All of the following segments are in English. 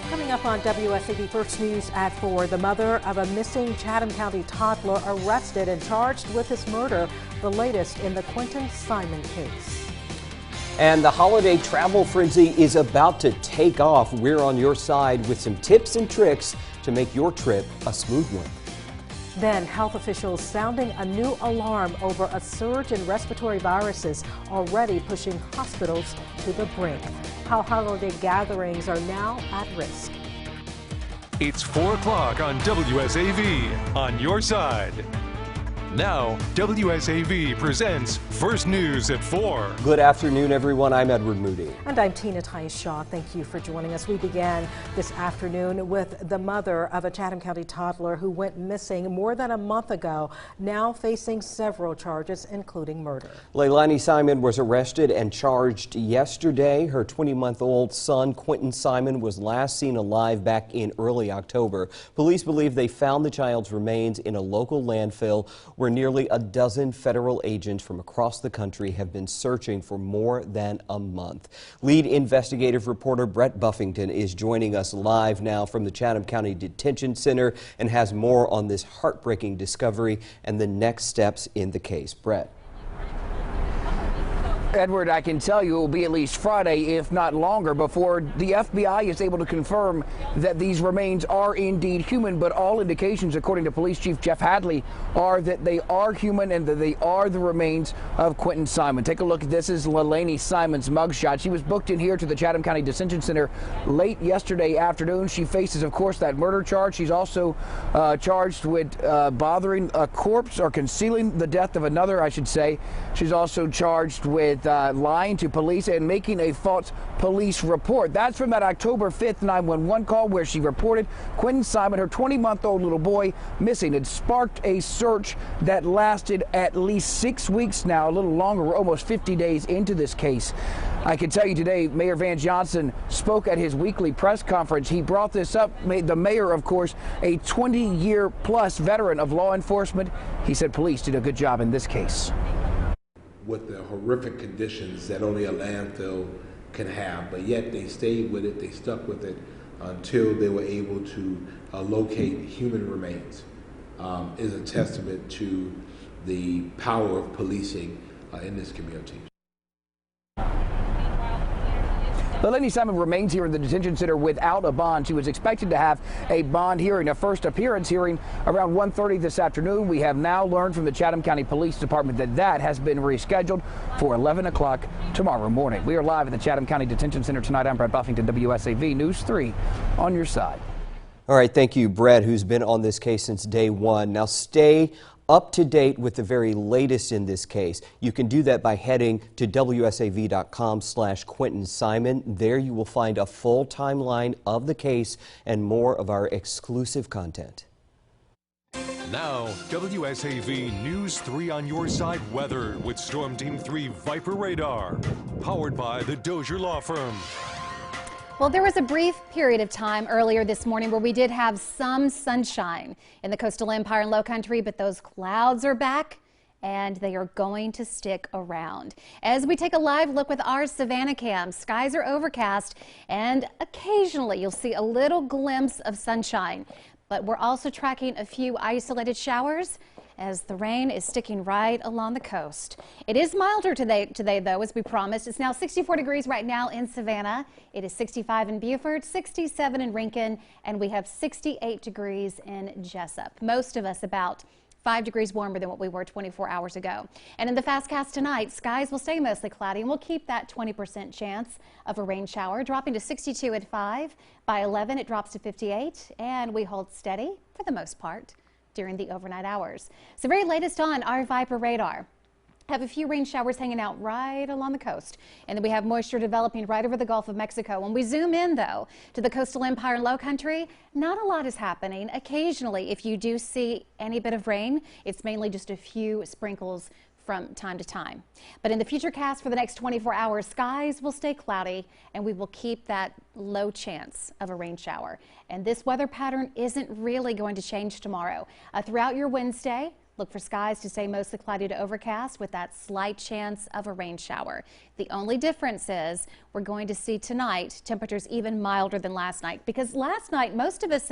Coming up on WSAV First News at 4, the mother of a missing Chatham County toddler arrested and charged with his murder, the latest in the Quentin Simon case. And the holiday travel frenzy is about to take off. We're on your side with some tips and tricks to make your trip a smooth one. Then health officials sounding a new alarm over a surge in respiratory viruses already pushing hospitals to the brink. How holiday gatherings are now at risk. It's 4 o'clock on WSAV, on your side. Now, WSAV presents First News at 4. Good afternoon, everyone. I'm Edward Moody. And I'm Tina Shaw. Thank you for joining us. We began this afternoon with the mother of a Chatham County toddler who went missing more than a month ago, now facing several charges, including murder. Leilani Simon was arrested and charged yesterday. Her 20-month-old son, Quentin Simon, was last seen alive back in early October. Police believe they found the child's remains in a local landfill where nearly a dozen federal agents from across the country have been searching for more than a month. Lead investigative reporter Brett Buffington is joining us live now from the Chatham County Detention Center and has more on this heartbreaking discovery and the next steps in the case. Brett. Edward, I can tell you it will be at least Friday, if not longer, before the FBI is able to confirm that these remains are indeed human. But all indications, according to Police Chief Jeff Hadley, are that they are human and that they are the remains of Quentin Simon. Take a look. This is Leilani Simon's mugshot. She was booked in here to the Chatham County Detention Center late yesterday afternoon. She faces, of course, that murder charge. She's also charged with bothering a corpse or concealing the death of another, I should say. She's also charged with lying to police and making a false police report. That's from that October 5th 911 call where she reported Quentin Simon, her 20-month-old little boy, missing. It sparked a search that lasted at least 6 weeks now, a little longer. We're almost 50 days into this case. I can tell you today, Mayor Van Johnson spoke at his weekly press conference. He brought this up. The mayor, of course, a 20-year-plus veteran of law enforcement. He said police did a good job in this case. With the horrific conditions that only a landfill can have, but yet they stayed with it, they stuck with it until they were able to locate human remains, is a testament to the power of policing in this community. Leilani Simon remains here in the detention center without a bond. She was expected to have a bond hearing, a first appearance hearing, around 1:30 this afternoon. We have now learned from the Chatham County Police Department that that has been rescheduled for 11 o'clock tomorrow morning. We are live at the Chatham County Detention Center tonight. I'm Brett Buffington, WSAV News 3, on your side. All right, thank you, Brett, who's been on this case since day one. Now stay up to date with the very latest in this case. You can do that by heading to WSAV.com/Quentin Simon. There you will find a full timeline of the case and more of our exclusive content. Now, WSAV News 3 on your side weather with Storm Team 3 Viper Radar, powered by the Dozier Law Firm. Well, there was a brief period of time earlier this morning where we did have some sunshine in the coastal Empire and Low Country, but those clouds are back and they are going to stick around. As we take a live look with our Savannah cam, skies are overcast and occasionally you'll see a little glimpse of sunshine, but we're also tracking a few isolated showers as the rain is sticking right along the coast. It is milder today though, as we promised. It's now 64 degrees right now in Savannah. It is 65 in Beaufort, 67 in Rincon, and we have 68 degrees in Jessup. Most of us about 5 degrees warmer than what we were 24 hours ago. And in the Fastcast tonight, skies will stay mostly cloudy and we'll keep that 20% chance of a rain shower, dropping to 62 at 5. By 11, it drops to 58, and we hold steady for the most part during the overnight hours. So very latest on our Viper radar. Have a few rain showers hanging out right along the coast. And then we have moisture developing right over the Gulf of Mexico. When we zoom in, though, to the coastal Empire and Low Country, not a lot is happening. Occasionally, if you do see any bit of rain, it's mainly just a few sprinkles from time to time. But in the futurecast for the next 24 hours, skies will stay cloudy and we will keep that low chance of a rain shower. And this weather pattern isn't really going to change tomorrow. Throughout your Wednesday, Look for skies to stay mostly cloudy to overcast with that slight chance of a rain shower. The only difference is we're going to see tonight temperatures even milder than last night, because last night most of us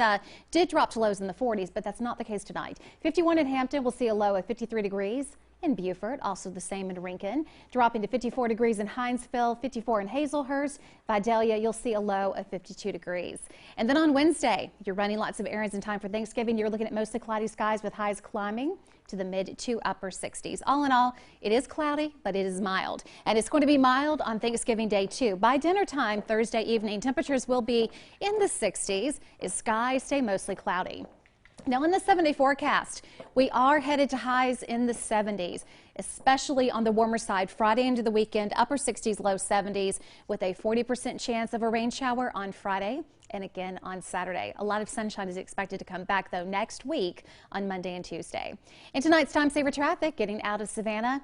did drop to lows in the 40s, but that's not the case tonight. 51 in Hampton, we'll see a low of 53 degrees. In Beaufort, also the same in Rincon, dropping to 54 degrees in Hinesville, 54 in Hazelhurst. Vidalia, you'll see a low of 52 degrees. And then on Wednesday, you're running lots of errands in time for Thanksgiving. You're looking at mostly cloudy skies with highs climbing to the mid to upper 60s. All in all, it is cloudy, but it is mild. And it's going to be mild on Thanksgiving Day, too. By dinner time Thursday evening, temperatures will be in the 60s as skies stay mostly cloudy. Now in the 7-day forecast, we are headed to highs in the 70s, especially on the warmer side Friday into the weekend, upper 60s, low 70s, with a 40% chance of a rain shower on Friday and again on Saturday. A lot of sunshine is expected to come back, though, next week on Monday and Tuesday. In tonight's time saver traffic, getting out of Savannah,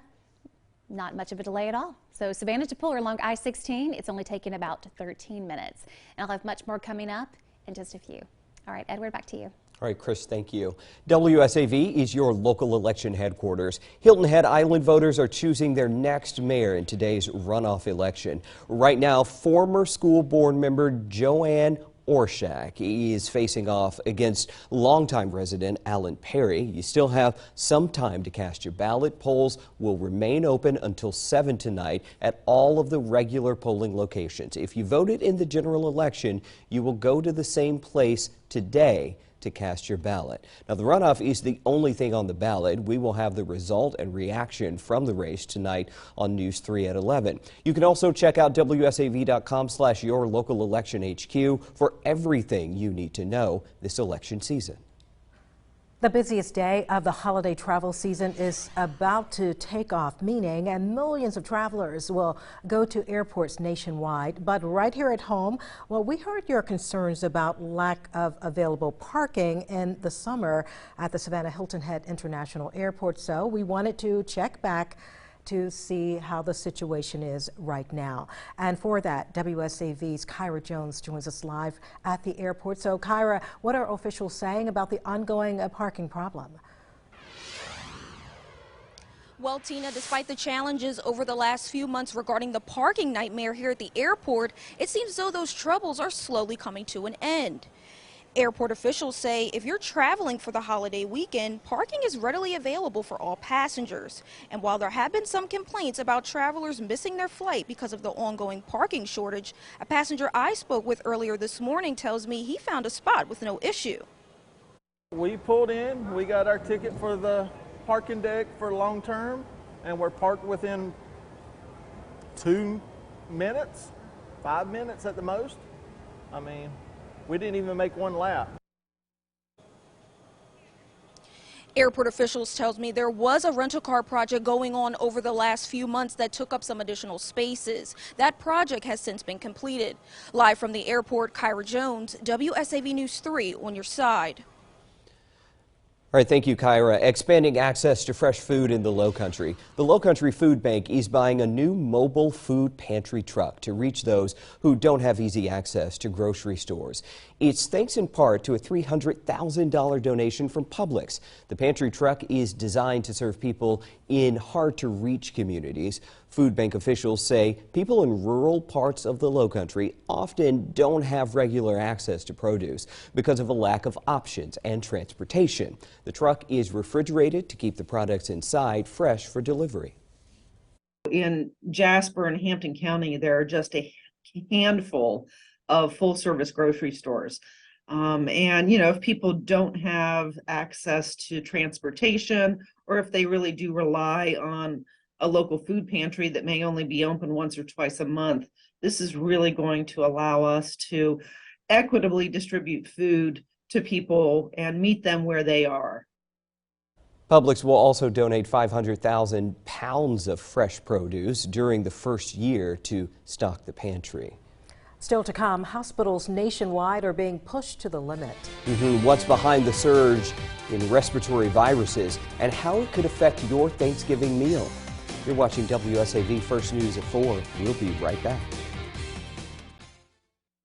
not much of a delay at all. So Savannah to Puller along I-16, it's only taking about 13 minutes. And I'll have much more coming up in just a few. All right, Edward, back to you. All right, Chris, thank you. WSAV is your local election headquarters. Hilton Head Island voters are choosing their next mayor in today's runoff election. Right now, former school board member Joanne Orshak is facing off against longtime resident Alan Perry. You still have some time to cast your ballot. Polls will remain open until 7 tonight at all of the regular polling locations. If you voted in the general election, you will go to the same place today to cast your ballot. Now, the runoff is the only thing on the ballot. We will have the result and reaction from the race tonight on News 3 at 11. You can also check out WSAV.com/YourLocalElectionHQ for everything you need to know this election season. The busiest day of the holiday travel season is about to take off, meaning millions of travelers will go to airports nationwide. But right here at home, well, we heard your concerns about lack of available parking in the summer at the Savannah Hilton Head International Airport. So we wanted to check back to see how the situation is right now. And for that, WSAV's Kyra Jones joins us live at the airport. So Kyra, what are officials saying about the ongoing parking problem? Well, Tina, despite the challenges over the last few months regarding the parking nightmare here at the airport, it seems as though those troubles are slowly coming to an end. Airport officials say if you're traveling for the holiday weekend, parking is readily available for all passengers. And while there have been some complaints about travelers missing their flight because of the ongoing parking shortage, a passenger I spoke with earlier this morning tells me he found a spot with no issue. We pulled in, we got our ticket for the parking deck for long term, and we're parked within 2 minutes, 5 minutes at the most. I mean, we didn't even make one lap. Airport officials tells me there was a rental car project going on over the last few months that took up some additional spaces. That project has since been completed. Live from the airport, Kyra Jones, WSAV News 3 on your side. All right, thank you, Kyra. Expanding access to fresh food in the Lowcountry. The Lowcountry Food Bank is buying a new mobile food pantry truck to reach those who don't have easy access to grocery stores. It's thanks in part to a $300,000 donation from Publix. The pantry truck is designed to serve people in hard-to-reach communities. Food bank officials say people in rural parts of the Lowcountry often don't have regular access to produce because of a lack of options and transportation. The truck is refrigerated to keep the products inside fresh for delivery. In Jasper and Hampton County, there are just a handful of full-service grocery stores. And, you know, if people don't have access to transportation, or if they really do rely on a local food pantry that may only be open once or twice a month, this is really going to allow us to equitably distribute food to people and meet them where they are. Publix will also donate 500,000 pounds of fresh produce during the first year to stock the pantry. Still to come, hospitals nationwide are being pushed to the limit. What's behind the surge in respiratory viruses and how it could affect your Thanksgiving meal? You're watching WSAV First News at 4. We'll be right back.